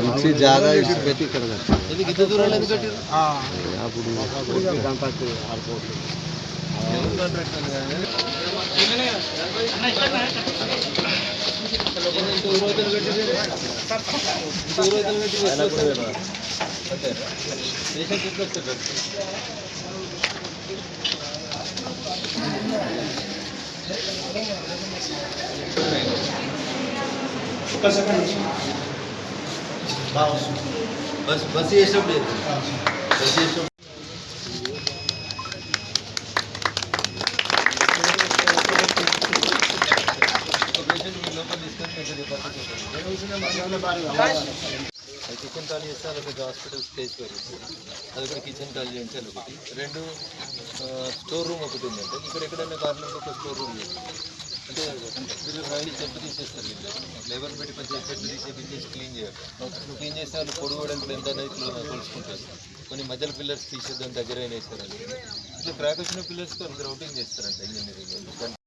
మంచి జాగా ఇచ్చి పెట్టి ఇక్కడ ఇంత దూరంలో ఎందుకు కట్టారు? అప్పుడు బస్ చేసినప్పుడు కిచెన్ ఖాళీ చేస్తే అదొకటి హాస్పిటల్ స్టేజ్ పెరుగుతుంది, అదొకటి కిచెన్ ఖాళీ చేయించాలి ఒకటి. రెండు స్టోర్ రూమ్ ఒకటి ఉందంటే ఇక్కడ ఎక్కడైనా కార్నర్కి ఒక స్టోర్ రూమ్ చేస్తుంది. అంటే వీళ్ళు రైలు చెట్టు తీసేస్తారు, వీళ్ళు లేబర్ పెట్టి కొంచెం చెట్టు తీసేసి క్లీన్ చేయాలి. క్లీన్ చేస్తే వాళ్ళు పొడుగు వెడల్పులు ఎంత అనేది కొలుసుకుంటారు. కొన్ని మధ్యలో పిల్లర్స్ తీసేద్దాం దగ్గర అయినా వేస్తారండి. ఇట్లా క్రాక్ వచ్చిన పిల్లర్స్కి వాళ్ళు గ్రౌటింగ్ చేస్తారంట ఇంజనీరింగ్.